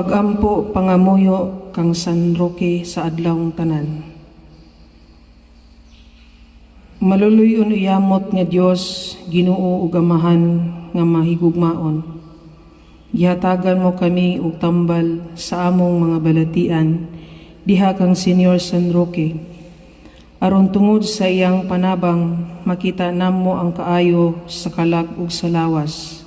Pagampo pangamuyo kang San Roque sa adlawng tanan. Maluluyon uyamot nga Dios, Ginoo ug Amahan nga mahigugmaon. Gihatagan mo kami og tambal sa among mga balatian diha kang Senior San Roque. Aron tungod sa iyang panabang makita namo ang kaayo sa kalag ug sa lawas.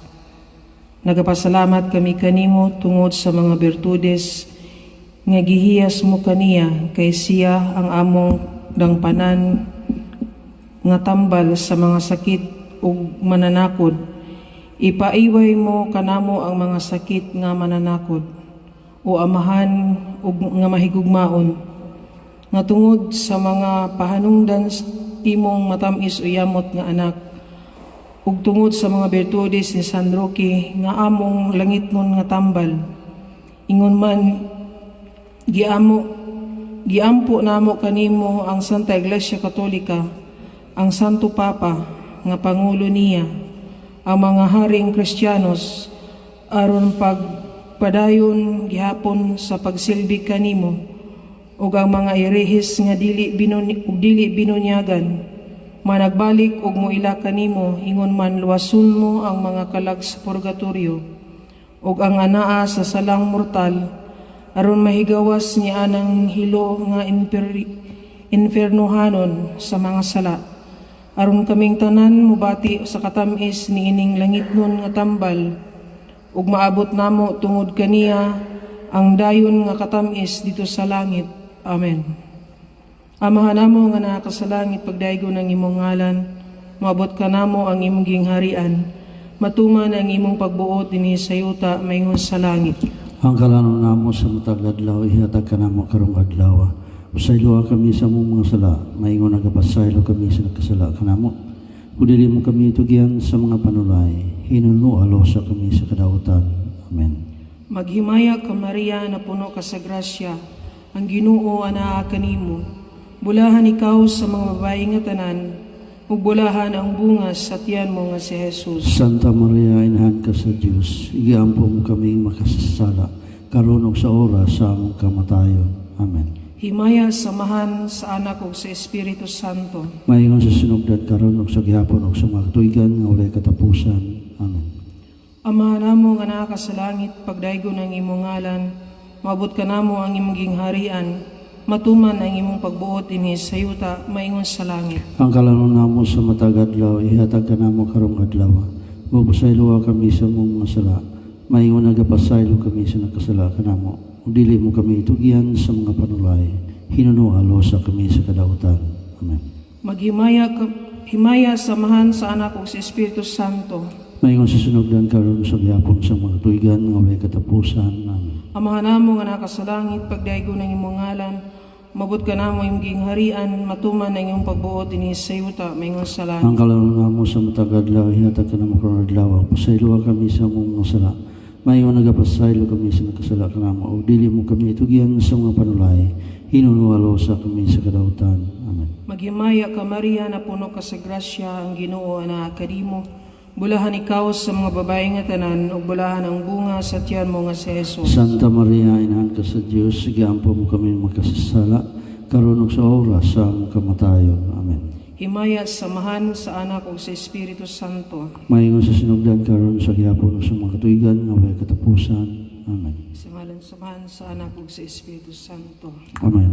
Nagapasalamat kami kanimo tungod sa mga bertudes nga gihiyas mo kaniya kay siya ang among dangpanan nga tambal sa mga sakit ug mananakod. Ipaiway mo kanamo ang mga sakit nga mananakod o Amahan ug nga mahigugmaon nga tungod sa mga pahanungdan imong matamis uyamot nga anak ug tungod sa mga bertudes ni San Roque nga among langitnon nga tambal. Ingon man giampo namo kanimo ang Santa Iglesia Katolika, ang Santo Papa nga pangulo niya, ang mga haring Kristiyanos aron pagpadayon gihapon sa pagsilbi kanimo ug ang mga erehis nga dili binunyagan managbalik ug moila kanimo, ingon man luwason mo ang mga kalag sa purgatorio ug ang anaa sa salang mortal aron mahigawas ni anang hilo nga infernohanon sa mga sala. Aron kaming tanan mubati sa katamis ni ining langitnon nga tambal ug maabot namo tungod kaniya ang dayon nga katamis dito sa langit. Amen. Amahan namo nga naa sa langit, pagdaygo ng imong ngalan, maabot ka namo ang imong gingharian, matuman ang imong pagbuot dinhi sa yuta maingon sa langit. Ang kalanon namo sa matag adlaw ihatag ka namo karong adlaw. Pasaylo kami sa among mga sala, maingon nagapasaylo kami sa nagkasala kanamo. Udili mo kami tugyan sa mga panulay, hinuno alosa kami sa kadawatan. Amen. Maghimaya ka Maria na puno ka sa grasya, ang Ginoo anaa kanimo. Bulahan ikaw sa mga babae nga tanan, ug bulahan ang bunga sa tiyan mo nga si Jesus. Santa Maria, inahan ka sa Dios, igiampo mo kami makasasala, karon ug sa oras sa among kamatayon. Amen. Himaya samahan sa anak ug sa Espiritu Santo. Maingon sa sinugdan karon ug sa gihapon ug sa mga tuigan nga walay katapusan. Amen. Amahan namo nga naa sa langit, pagdaygo ng imong ngalan, maabot ka namo ang imong gingharian, matuman ang imong pagbuot dinhi sa yuta maingon sa langit. Ang kalanon namo sa matag adlaw ihatag ka namo karong adlaw. Ug pasaylo kami sa among mga sala, maingon nagapasaylo kami sa nakasala kanamo. Ug dili mo kami itugyan sa mga panulay, hinuno alosa kami sa kadawatan. Amen. Himaya samahan sa anak ug sa Espiritu Santo. Maingon sa sinugdan karon sa gihapon sa mga tuigan nga walay katapusan. Amen. Amahan namo nga naa sa langit, pagdaygo ng imong ngalan, mabot ka namo imong gingharian, matuman ang imong pagbuot dinhi sa yuta maingon sa langit. Ang kalanon namo sa matag adlaw ihatag ka namo karong adlaw. Pasaylo kami sa among mga sala, maingon nagapasaylo kami sa nakasala kanamo. Ug dili mo kami itugyan sa mga panulay, hinuno alosa kami sa kadawatan. Amen. Maghimaya ka Maria na puno ka sa grasya, ang Ginoo anaa kanimo. Bulahan ikaw sa mga babae nga tanan, ug bulahan ang bunga sa tiyan mo nga si Jesus. Santa Maria, inahan ka sa Dios, igiampo mo kami makasasala, karon ug sa oras sa among kamatayon. Amen. Himaya samahan sa anak ug sa Espiritu Santo. Maingon sa sinugdan karon sa gihapon ug sa mga katuigan nga walay katapusan. Amen. Sa ngalan samahan sa anak ug sa Espiritu Santo. Amen.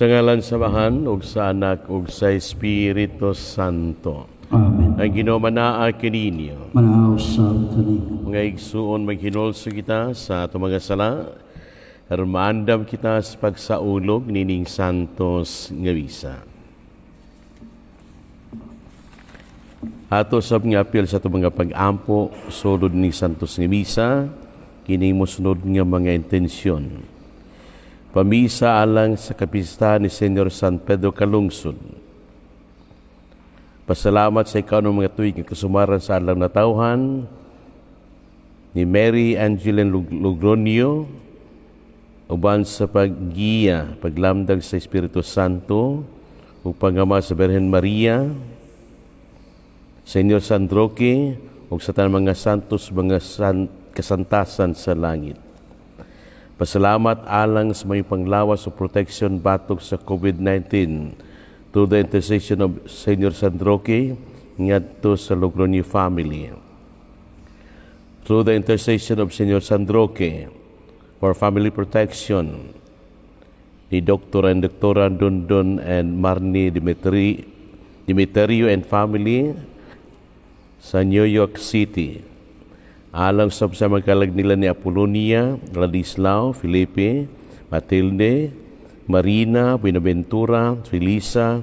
Sa ngalan sa Amahan, ug sa Anak, ug sa Espiritu Santo. Amen. Ang ginomanaa kininyo. Manahaw sa kani. Mga igsuon, maghinulso kita sa ato mga sala. Aron maandam kita sa pagsaulog nining Santos nga misa. Ato sab nga apil sa ato mga pag-ampo, sulod ni Santos nga misa, kining mosunod nga mga intensyon. Pamisa alang sa kapistahan ni Senyor San Pedro Calungsod. Pasalamat sa ikaw ng mga tuwing kasumaran sa alang natauhan ni Mary Angeline Logronio, uban sa paggiya, paglamdag sa Espiritu Santo, ug pangama sa Birhen Maria, Senyor San Roque, ug sa tanang mga santos, mga kasantasan sa langit. Pasalamat alang sa may panglawas o protection batok sa COVID-19 to the intercession of Senyor San Roque ngadto sa Logronio family. Through the intercession of Senyor San Roque for family protection ni Dr. and Dr. Dondon and Marnie Dimiterio and family sa New York City. Alang sa magkalag nila ni Apolonia, Ladislao, Felipe, Matilde, Marina, Buenaventura, Felisa,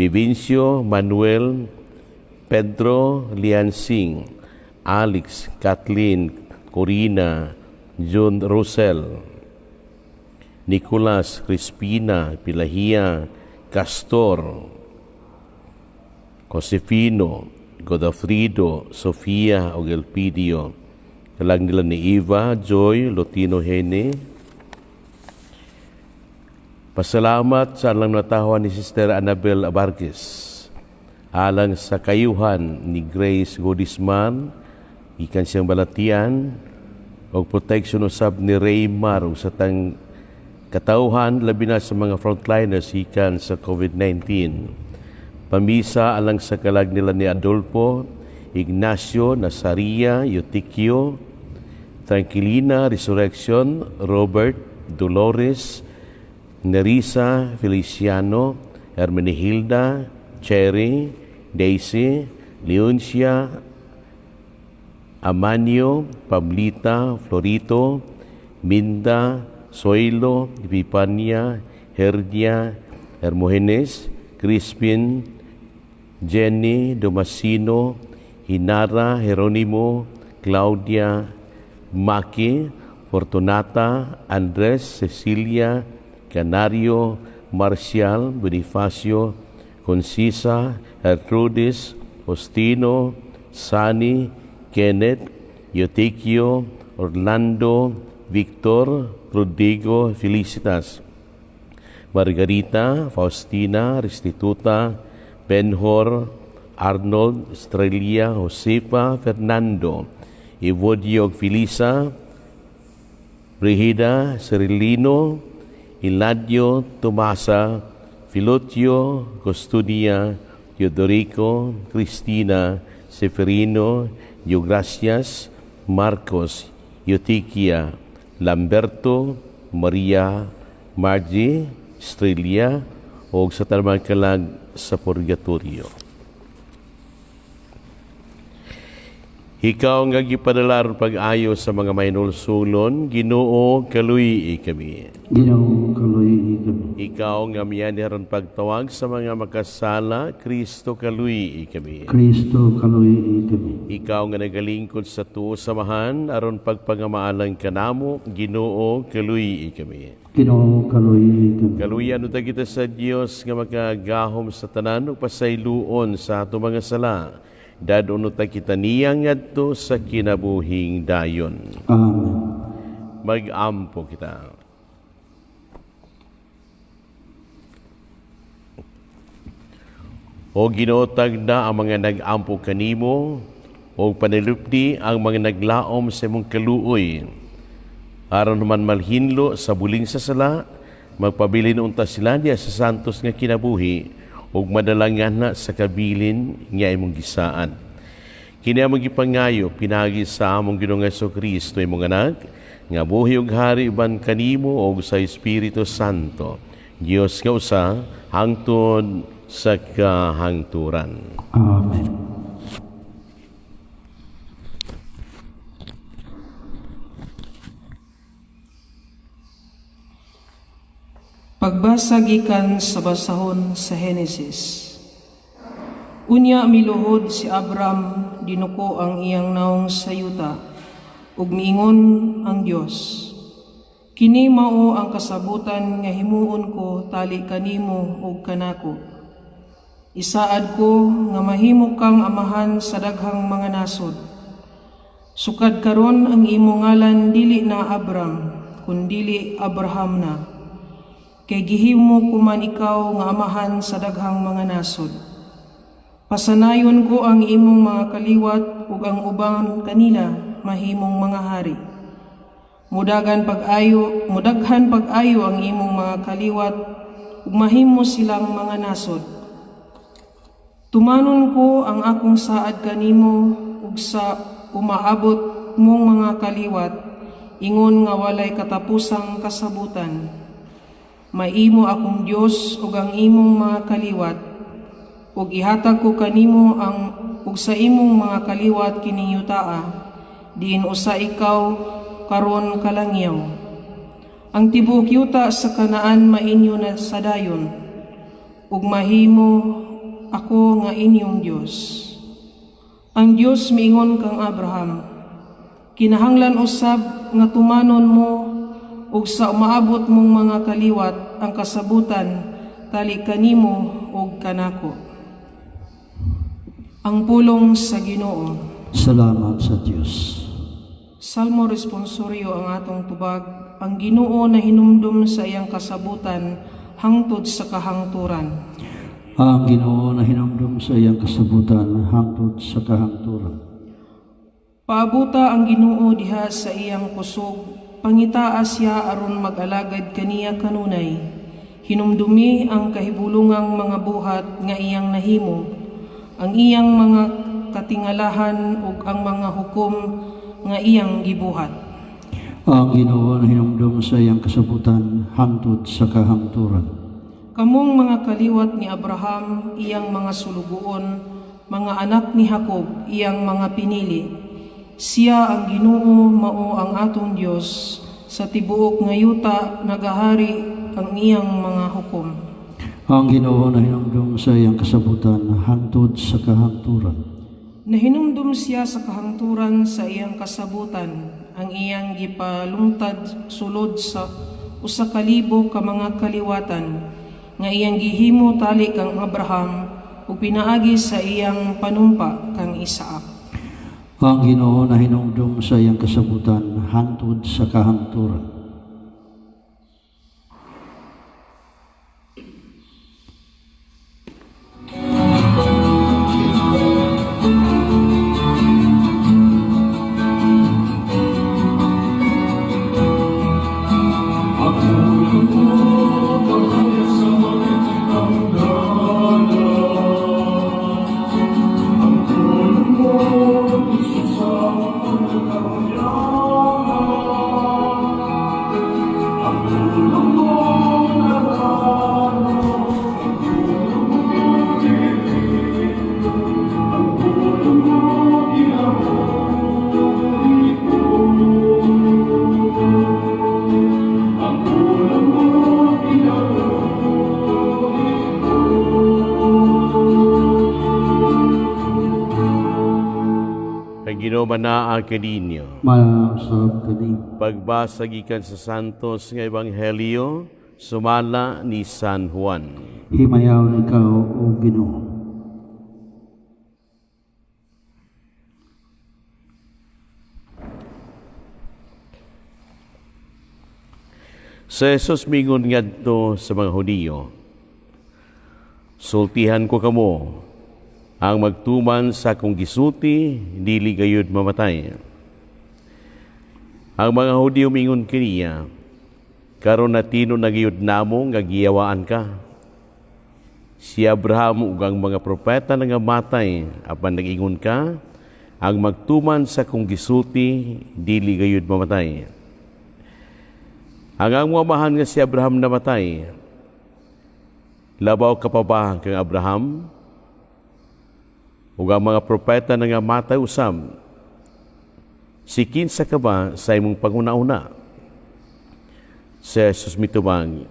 Vivincio, Manuel, Pedro, Liansing, Alex, Kathleen, Corina, John Rosel, Nicolas, Crispina, Pilahia, Castor, Josefino, Godofrido, Sofia o Elpidio. Kalang nila ni Eva, Joy, Lotino Hene. Pasalamat sa alang natawa ni Sister Annabel Abarquez. Alang sa kayuhan ni Grace Godisman, ikan siyang balatian, o protection usab ni Raymar o sa tang katauhan, labi na sa mga frontliners ikan sa COVID-19. Pamisa alang sa kalag nila ni Adolfo, Ignacio, Nazaria, Eutikio, Tranquilina, Resurrection, Robert, Dolores, Nerissa, Feliciano, Hermenegilda, Cherry, Daisy, Leoncia, Amanio, Pablita, Florito, Minda, Zoilo, Vipania, Herdia, Hermogenes, Crispin, Jenny, Domasino, Hinara, Jeronimo, Claudia, Maki, Fortunata, Andres, Cecilia, Canario, Marcial, Bonifacio, Concisa, Gertrudis, Ostino, Sani, Kenneth, Eutikio, Orlando, Victor, Rodrigo, Felicitas, Margarita, Faustina, Restituta, Benhor, Arnold, Estrella, Josefa, Fernando, Evodio, Felisa, Brigida, Cirilino, Iladio, Tomasa, Filotio, Custodia, Teodorico, Cristina, Seferino, Eugracias, Marcos, Eutiquia, Lamberto, Maria, Margie, Estrella, o sa talamang kalag sa purgatorio. Ikaw nga gipadalaron pag-ayo sa mga mainulsulon, Ginoo kaluyi kami. Ginoo kaluyi kami. Ikaw nga miyaniharon pagtawag sa mga makasala, Kristo kaluyi kami. Kristo kaluyi kami. Ikaw nga nagalingkod sa tuo samahan, aron pagpangamaalang kanamo, Ginoo kaluyi kami. Ginoo kaluyi kami. Kaluyan uta kita sa Dios nga makagahom sa tanan ug pasayloon sa ato mga sala. Dadon uta kita niyang ngadto sa kinabuhing dayon. Amen. Mag-ampo kita. O Ginoo, tagda ang mga nag-ampo kanimo, o panilupdi ang mga naglaom sa imong kaluoy. Aron man malhinlo sa buling sa sala, magpabilin unta sila niya sa santos nga kinabuhi, ug madalangan na sa kabilin nga imong gisaan. Kini among gipangayo pinagi sa among Ginoong Jesucristo imong anak, nga buhi ug hari uban kanimo ug sa Espiritu Santo, Dios nga usa, hangtod sa kahangturan. Amen. Pagbasa gikan sa basahon sa Henesis. Unya miluhod si Abram dinuko ang iyang naong sa yuta ug miingon ang Dios. Kini mao ang kasabutan nga himuon ko tali kanimo ug kanako. Isaad ko nga mahimo kang amahan sa daghang mga nasod. Sukad karon ang imo ngalan dili na Abram kundili Abraham na. Kay gihimo ko man ikaw nga amahan sa daghang mga nasod. Pasanayon ko ang imong mga kaliwat ug ang ubang kanila mahimong mga hari. Mudaghan pag-ayo ang imong mga kaliwat ug mahimo silang mga nasod. Tumanon ko ang akong saad kanimo ug sa umaabot mong mga kaliwat ingon nga walay katapusang kasabutan. Maimo akong Dios ug ang imong mga kaliwat ug ihatag ko kanimo ug sa imong mga kaliwat kini yutaa diin usa ikaw karon kalangyaw. Ang tibuok yuta sa Kanaan mainyo na sadayon ug mahimo ako nga inyong Dios. Ang Dios miingon kang Abraham, kinahanglan usab nga tumanon mo ug sa umaabot mong mga kaliwat ang kasabutan tali kanimo ug kanako. Ang pulong sa Ginoo. Salamat sa Diyos. Salmo responsoryo ang atong tubag, ang Ginoo na hinumdum sa iyang kasabutan hangtod sa kahangturan. Ang Ginoo na hinumdum sa iyang kasabutan hangtod sa kahangturan. Paabuta ang Ginoo diha sa iyang kusog, pangitaas siya aron mag-alagad kaniya kanunay. Hinumdumi ang kahibulungang mga buhat nga iyang nahimo, ang iyang mga katingalahan ug ang mga hukom nga iyang gibuhat. Ang Ginoo na hinumdum sa iyang kasabutan hangtod sa kahangturan. Kamong mga kaliwat ni Abraham, iyang mga sulugoon, mga anak ni Jacob, iyang mga pinili. Siya ang Ginoo mao ang atong Dios, sa tibuok nga yuta nagahari ang iyang mga hukom. Ang Ginoo na hinumdum sa iyang kasabutan hangtod sa kahangturan. Nahinumdum siya sa kahangturan sa iyang kasabutan, ang iyang gipalungtad sulod sa usa ka libo ka mga kaliwatan, nga iyang gihimo tali kang Abraham ug pinaagi sa iyang panumpa kang Isaac. Ang Ginoo na hinumdum sa iyang kasabutan hangtod sa kahangturan. Ginoo kaninyo. Masarap kani. Pagbasa gikan sa Santos nga Ebanghelyo sumala ni San Juan. Himayaw ni ikaw, O Ginoo. Sa Jesus mingon ngadto sa mga Hudiyo, sultihan ko kamo, ang magtuman sa akong gisulti, dili gayud mamatay. Ang mga Hudiyo mingon kaniya, karon natino na gayud namo nga giyawaan ka. Si Abraham ug ang mga propeta nga matay, apan nag-ingon ka, ang magtuman sa akong gisulti, dili gayud mamatay. Ang amahan nga si Abraham namatay, Labaw ka pa ba kang Abraham? Ug ang mga propeta na nga matay usam, sikinsa ka ba sa imong panguna-una? Si Jesus mitubang,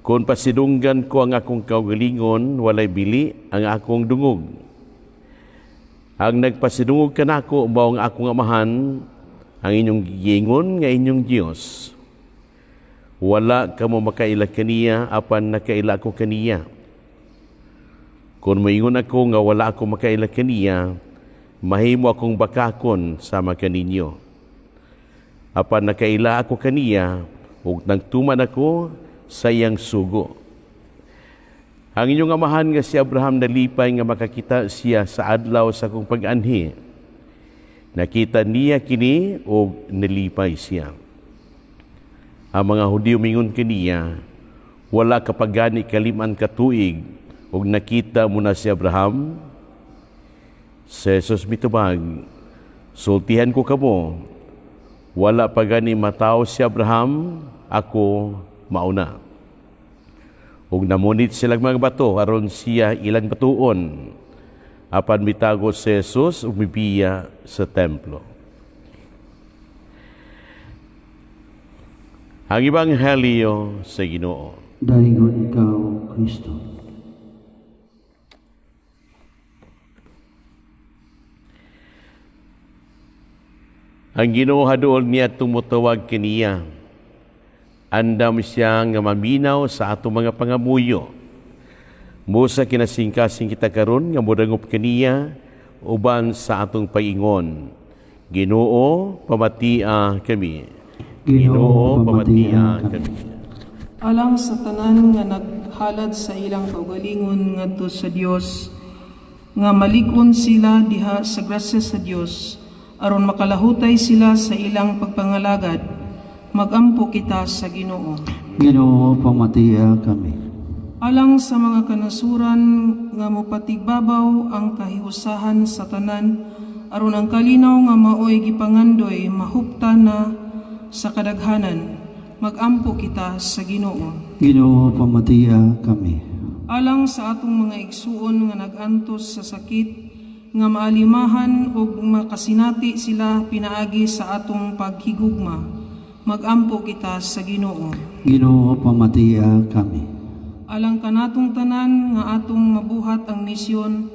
kung pasidunggan ko ang akong kaugalingon, walay bili ang akong dungog. Ang nagpasidungog ka nako, mao ang akong amahan, ang inyong giingon nga inyong Dios. Wala ka mo makaila kaniya, apan nakaila ako kaniya. Kung moingon ako nga wala ako makaila kaniya, mahimo akong bakakon sama kaninyo. Apan nakaila ako kaniya, ug nagtuman ako sa iyang sugo. Ang inyong amahan nga si Abraham nalipay nga makakita siya sa adlaw sa kong pag-anhi. Nakita niya kini ug nalipay siya. Ang mga Hudyo mingon kaniya, wala kapagani kaliman katuig ug nakita mo na si Abraham. Si Jesus mitubag, sultihan ko kamo, wala pa gani mataw si Abraham, ako mauna. Ug namunit silang mga bato aron siya ilang batuon. Apan mitago si Jesus ug mibiya sa templo. Ang Ebanghelyo sa Ginoo. Daingon ikaw, Kristo. Ang Ginoo haduol niya tumutawag kaniya. Andam siya nga maminaw sa atong mga pangamuyo. Musa kinasingkasing kita karon nga modangup kaniya uban sa atong paingon. Ginoo, pamatia kami. Ginoo, pamatia kami. Alang sa tanan nga naghalad sa ilang kaugalingon ngadto sa Dios, nga malig-on sila diha sa grasya sa Dios, aron makalahutay sila sa ilang pagpangalagad, magampo kita sa Ginoo. Ginoo, pamatiya kami. Alang sa mga kanasuran nga mopatigbabaw ang kahiusahan sa tanan, aron ang kalinaw nga maoy gipangandoy mahuptan na sa kadaghanan, magampo kita sa Ginoo. Ginoo, pamatiya kami. Alang sa atong mga igsuon nga nagantos sa sakit, nga maalimahan o makasinati sila pinaagi sa atong paghigugma, magampo kita sa Ginoo. Ginoo, pamatiya kami. Alang kanatong tanan nga atong mabuhat ang misyon,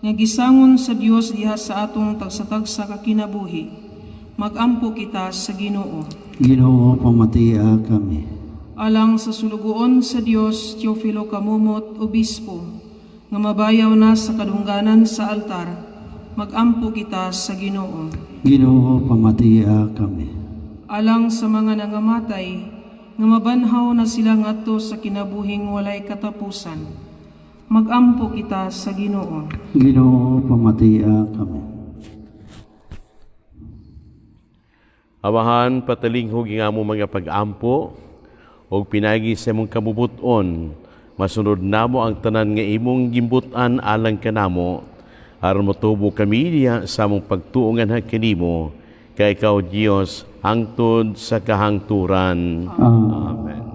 nga gisangon sa Dios diha sa atong tagsatagsa kakinabuhi, magampo kita sa Ginoo. Ginoo, pamatiya kami. Alang sa sulugoon sa Dios, Teofilo Kamumot, Obispo, nga mabayaw na sa kadungganan sa altar, magampo kita sa Ginoo. Ginoo, pamatiya kami. Alang sa mga nangamatay, nga mabanhaw na sila ngadto sa kinabuhing walay katapusan, magampo kita sa Ginoo. Ginoo, pamatiya kami. Amahan, patalinghog nga mo mga pag-ampo o pinagi sa imong kabubuton, masunod namo ang tanan nga imong gimbutan alang kanamo, aron motubo kami diha sa among pagtuongan kanimo, kay ikaw Dios hangtod sa kahangturan. Amen.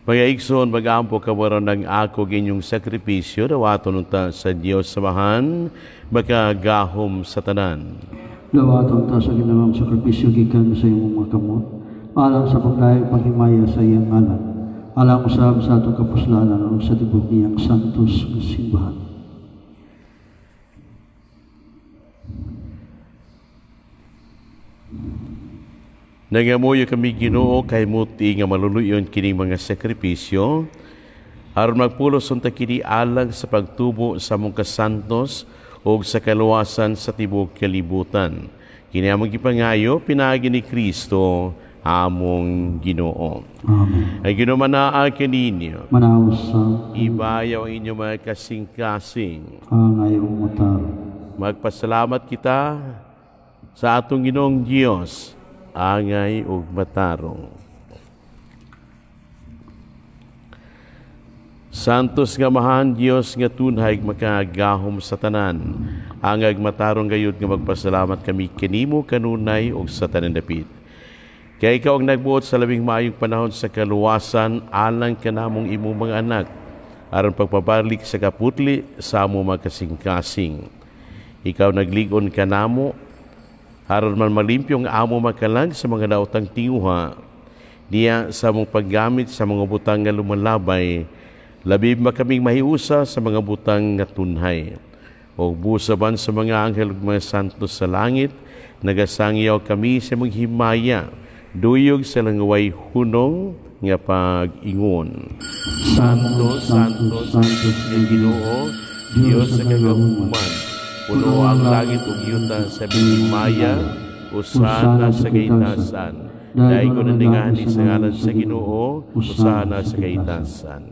Mga igsoon, mag-ampo kawaran ng ako inyong sakripisyo, dawaton unta sa Diyos samahan, makagahom sa tanan. Lawaton ta sa ginawang sakripisyo gikan sa imong mga kamot, alang sa paglayag paghimaya sa iyang ngalan, alang usab sa atong kapuslanan ug sa tibok niyang santos nga simbahan. Nangamuyo kami Ginoo kay muti nga maluluyon kining mga sakripisyo, aron magpulos unta kini alang sa pagtubo sa among kasantos o sa kaluwasan sa tibuok kalibutan. Kini among gipangayo pinaagi ni Kristo among Ginoo. Amen. Ay ginumanaa kaninyo, Manaos sa ibayaw ang inyong mga kasing-kasing. angay o matar. Magpasalamat kita sa atong Ginoong Diyos, angay ug matarong. Santos nga mahan Dios nga tunhay makagahom sa tanan, angay matarong gayud nga magpasalamat kami kanimo kanunay ug sa tanan dapit. Kaya ikaw ang nagbuot sa labing maayong panahon sa kaluwasan alang kanamong imong mga anak, aron pagpabalik sa kaputli sa among mga kasing-kasing. Ikaw nagligon kanamo aron man malimpyo ang amo makalag sa mga daotang tinguha, diya sa mong paggamit sa mga butang nga lumalabay, labib makaming mahiusa sa mga butang nga tunhay. O busaban sa mga anghel ug mga santos sa langit, nagasangyaw kami sa mong himaya, duyog sa langaway hunong nga pag-ingon. Santo, Santo, Santo nga Ginoo, Diyos sa kagahuman, puno ang langit ug yuta sa himaya, usana sa kaitasan. Dahil ko naningani sa ngalan sa Ginoo, usana sa kaitasan.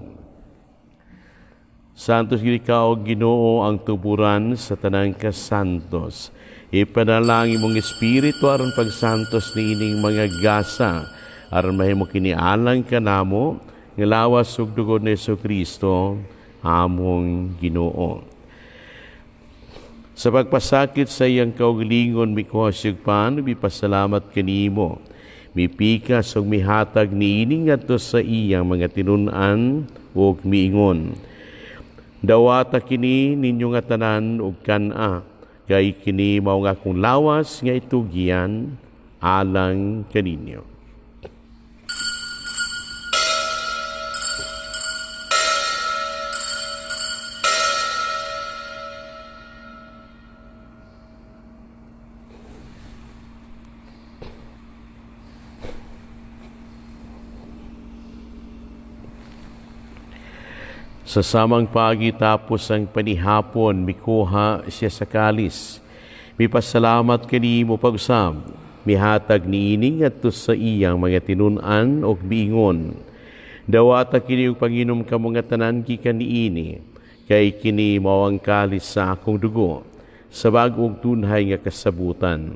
Santos gid ikaw, Ginoo, ang tuburan sa tanang kasantos. Ipanalangin mong espiritu aron pagsantos niining mga gasa, aron mahimo kini alang kanamo nga lawas ug dugo ni Jesucristo among Ginoo. Sa pagpasakit sa iyang kaugalingon, mikuhasyag pan, mipasalamat kanimo. Mipikas o mihatag niining ato sa iyang mga tinunan o miingon. Dawata kini ninyo nga tanan o kana, kay kini mao nga akong lawas nga itugyan alang kaninyo. Sa samang pagi tapos ang panihapon, mikuha siya sa kalis. Mipasalamat kanimo pag-usab, mihatag niining adto sa iyang mga tinunan o biingon. Dawata kini og panginom kamo nga tanan gikan niini, kay kini mao ang kalis sa akong dugo, sa bag-ong tunhay nga kasabutan.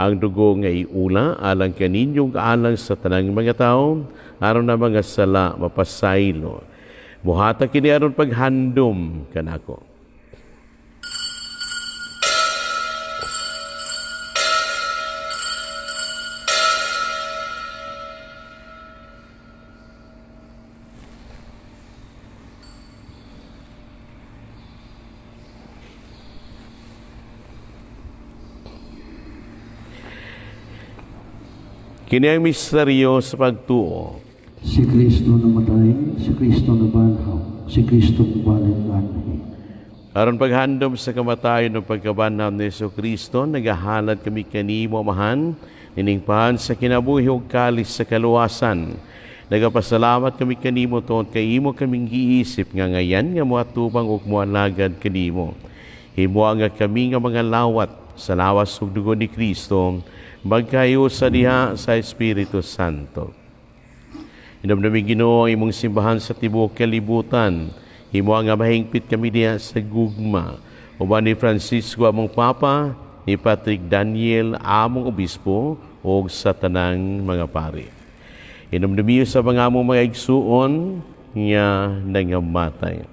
Ang dugo nga iula alang kaninyong alang sa tanang mga tawo, aron na mga sala mapasaylo. Buhata kini aron paghandom kanako. Kini ang misteryo sa pagtuo. Si Kristo namatay, si Kristo nabanhaw, si Kristo balik-anhi. Aron paghandom sa kamatayon ng pagkabanhaw ni Jesucristo, nagahalad kami kanimo amahan, niningpahan sa kinabuhi ug kalis sa kaluwasan. Nagapasalamat kami kanimo tuon kay imo kaming giisip nga ngayan nga moatubang ug moalagad kanimo. Himo nga kami nga mga lawat sa lawas ug dugo ni Kristo, magkayo sa diha sa Espiritu Santo. Inamnaming Ginoo ang imong simbahan sa tibuok kalibutan. Himo nga mahingpit kami diha sa gugma. Uban ni Francisco among Papa, ni Patrick Daniel among Obispo, o sa tanang mga pari. Inamnamiyo sa mga among mga igsuon nga nangamatay.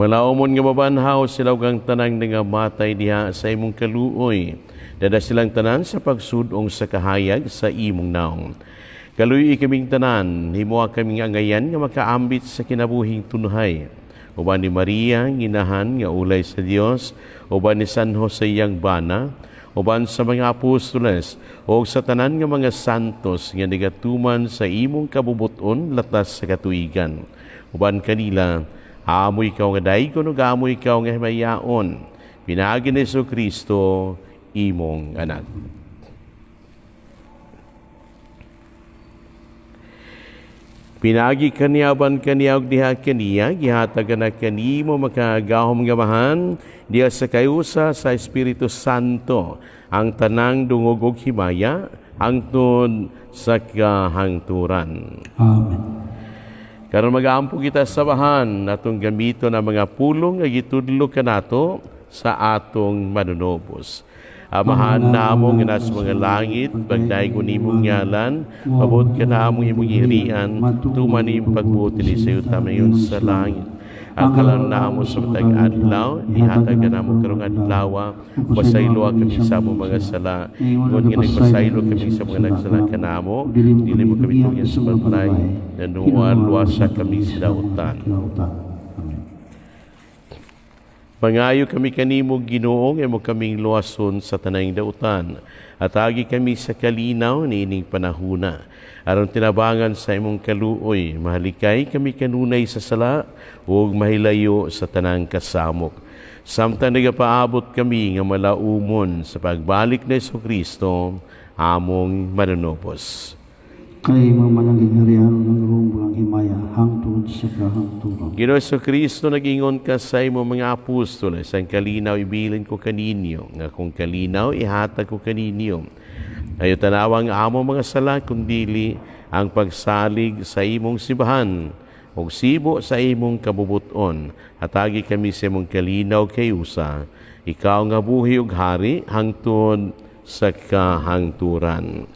Malaumon nga mabanhaw sila ug ang tanang nga matay diha sa imong kaluoy. Dada silang tanan sa pagsudong sa kahayag sa imong naong. Kaluoy kaming tanan, himuha kaming angayan nga makaambit sa kinabuhing tunuhay. Uban ni Maria, nginahan nga ulay sa Dios, uban ni San Jose yang bana, uban sa mga apostoles, o sa tanan nga mga santos nga nagatuman sa imong kabubuton latas sa katuigan. Uban kanila, aamoy ikaw nga daygon ug aamoy ikaw nga himayaon. Pinaagi ni Jesucristo, imong anak. Pinagi kaniyaban kaniya og diha kaniya, gihatagan na kanimo makagahom nga mahan, diha sa kayusa sa Espiritu Santo, ang tanang dungog og himaya, hangtod sa kahangturan. Amen. Karon mag-aampo kita sa bahan, atong gamiton ang mga pulong nga gitudlo kanato sa atong manunobos. Amahan namong nga nasa mga langit, bagday ko nimong ngalan, mabot ka namong imong ihirian, tumanim pagbuti ni sayo tamayon sa langit. Ang kalang namo sa matag adlaw, ihatag ka namo karong adlaw, pasaylo kami sa among mga sala, ngun nga nagpasaylo kami sa mga nagsala ka namo, dili mo kami tugyan sa balay, nanuan luwasa kami sa dautan. Mangayo kami kanimo Ginoo nga mo kaming luwason sa tanayng dautan. At agi kami sa kalinaw ni ining panahuna. Aron tinabangan sa imong kaluoy, mahalikay kami kanunay sa sala ug mahilayo sa tanang kasamok. Samtang nagapaabot kami nga malaumon sa pagbalik ni Jesucristo, among manunobos. Kay mamananging harian ng rumbang himaya, hangtod sa kahangturan. Ginoo Jesucristo, nag-ingon ka sa imo mga apostoles, ang kalinaw ibilin ko kaninyo, nga kung kalinaw ihatag ko kaninyo. Ayo tanawang amo mga sala, kundili ang pagsalig sa imong sibahan, o sibo sa imong kabubuton, at agi kami sa imong kalinaw kayusa, ikaw nga buhi ug hari, hangtod sa kahangturan.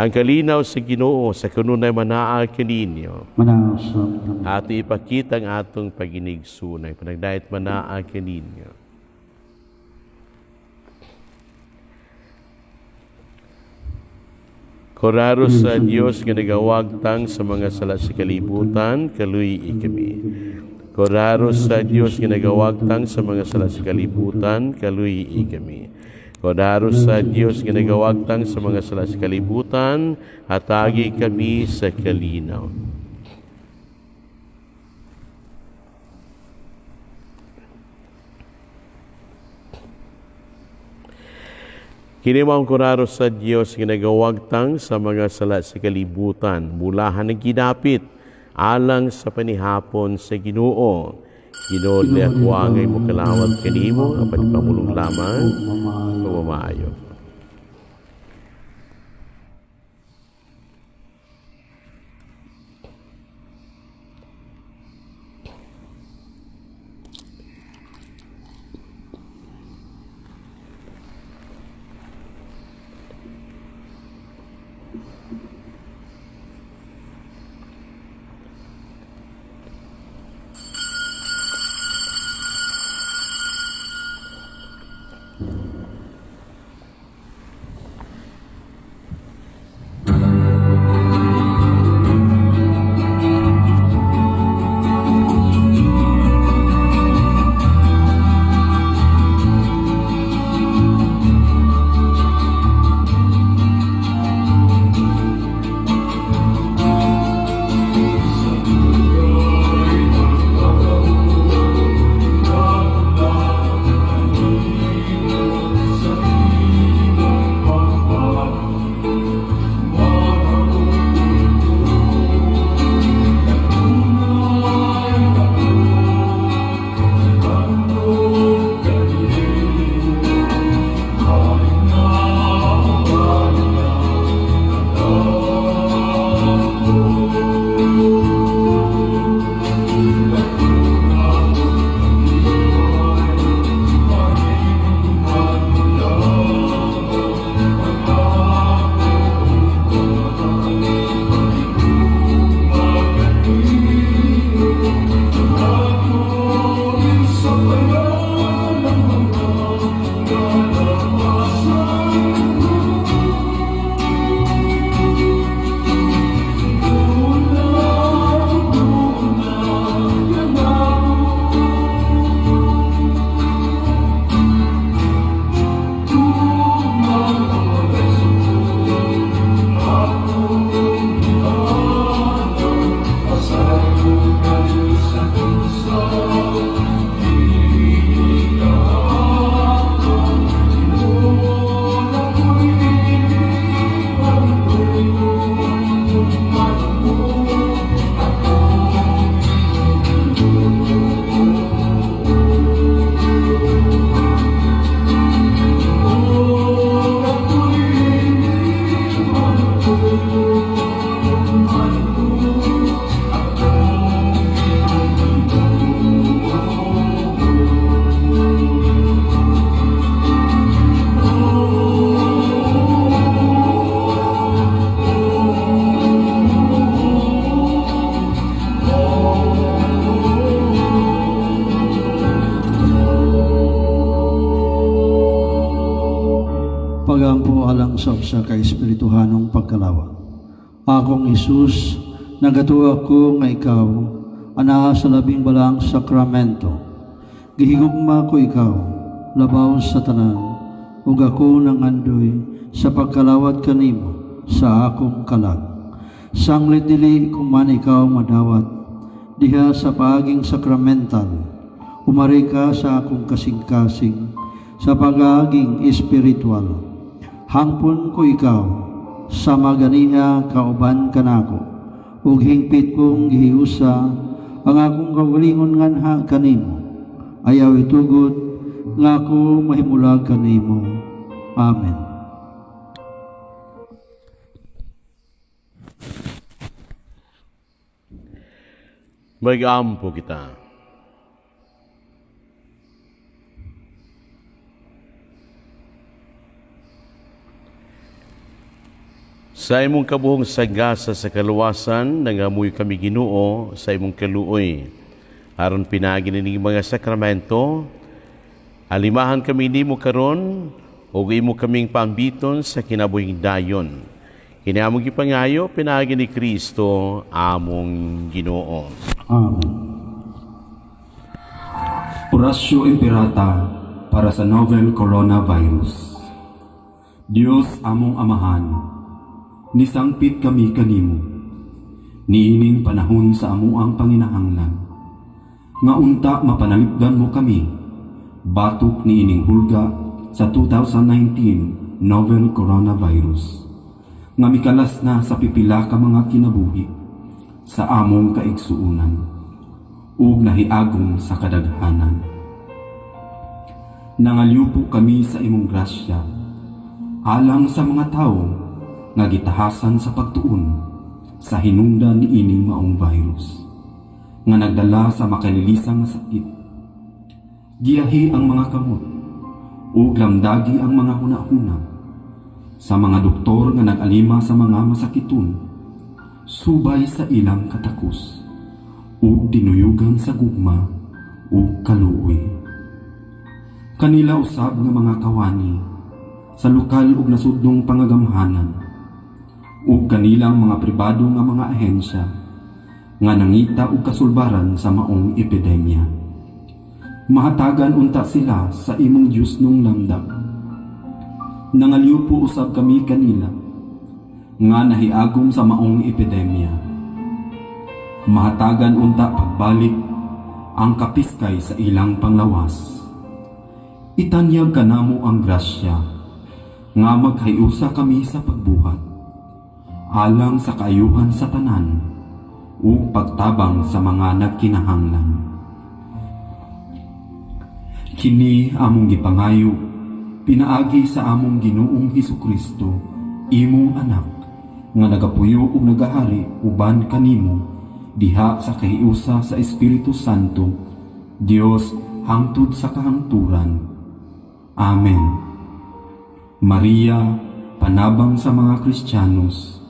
Ang kalinaw sa Ginoo sa kanunay manaa kaninyo. Manaw sa Ato ipakita ang atong paginigsunay, panagdayat manaa kaninyo. Koraro sa Dios nga nagawagtang sa mga sala sa kalibutan, kaluy kami. Koraro sa Dios nga nagawagtang sa mga sala sa kalibutan, kaluy kami. Kodaro sa Diyos nga nagawagtang sa mga sala sa kalibutan, hatagi kami sa kalinaw. Kinimang koraro sa Diyos nga nagawagtang sa mga sala sa kalibutan, mulahan ng ginapit, alang sa panihapon sa Ginoo. Ginoo ni ako angay mo kalawat kanimo, ang panipamulong lamang, pamamaayo. pag-ampo alang sa usa ka espirituhanong pagkalawa. Akong Isus, nagatuo ako nga ikaw, ana sa labing balang sakramento. Gihigugma ko ikaw, labaw sa tanan, ug ako nangandoy sa pagkalawat kanimo sa akong kalag. Sanglit dili kuman ikaw madawat, diha sa paaging sakramental, umari ka sa akong kasing-kasing, sa pag-aaging espiritual. Hangpon ko ikaw, sa maganiha kauban kanako, ug hingpit kong gihiusa ang akong kaugalingon nganha kanimo. Ayaw itugod nga ako mahimulag kanimo. Amen. Mag-ampo kita. Sa imong kabuhong sagasa sa kaluwasan, nangamuy kami Ginoo sa imong kaluoy. Aron pinagi ning mga sakramento, alimahan kami nimo karon ug imo kaming paambiton sa kinabuhing dayon. Kini among gipangayo pinagi ni Kristo among Ginoo. Amen. Orasyo Imperata para sa novel coronavirus. Dios among amahan, nisangpit kami kanimo, niining panahon sa amuang panginahanglan, nga unta mapanalipdan mo kami, batok niining hulga sa 2019 novel coronavirus, nga mikalas na sa pipila ka mga kinabuhi sa among kaigsuunan, ug nahiagong sa kadaghanan. Nangalyupo kami sa imong grasya, alang sa mga tao nga gitahasan sa pagtuon sa hinungdan ni ining maong virus nga nagdala sa makalilisang sakit. Giyahi ang mga kamot ug lamdagi ang mga hunahuna sa mga doktor nga nag-alima sa mga masakiton, subay sa ilang katakos ug dinuyugan sa gugma ug kaluoy. Kanila usab nga mga kawani sa lokal ug nasudnong pangagamhanan ug kanilang mga pribado nga mga ahensya nga nangita og kasulbaran sa maong epidemya. Mahatagan unta sila sa imong Dios nung lamdag. Nangalyupo usab kami kanila nga nahiagom sa maong epidemya. Mahatagan unta pagbalik ang kapiskay sa ilang panglawas. Itanyag kanamo ang grasya nga maghayusa kami sa pagbuhat alang sa kaayuhan sa tanan ug pagtabang sa mga nagkinahanglan. Kini among gipangayo pinaagi sa among Ginoong Hesukristo, imong anak, nga nagapuyo ug nagahari uban kanimo diha sa kahiusa sa Espiritu Santo, Dios hangtod sa kahangturan. Amen. Maria, panabang sa mga Kristiyanos,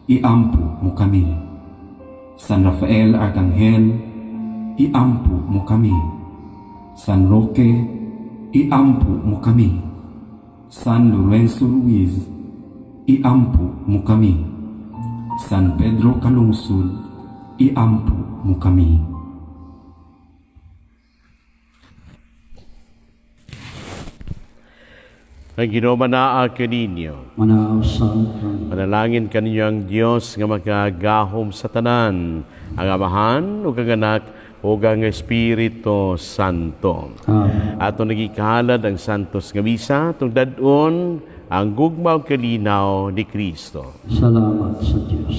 iampo mo kami. San Rafael Arcangel, iampo mo kami. San Roque, iampo mo kami. San Lorenzo Ruiz, iampo mo kami. San Pedro Calungsod, iampo mo kami. Ang ginomanaa kaninyo, Manaaw sa trono. panalangin kaninyo ang Dios nga magagahom sa tanan, ang Amahan ug ang Anak ug ang Espiritu Santo. Amen. Ato nagikalad ang santos nga misa tungdadon ang gugma ug kalinaw ni Kristo. Salamat sa Diyos.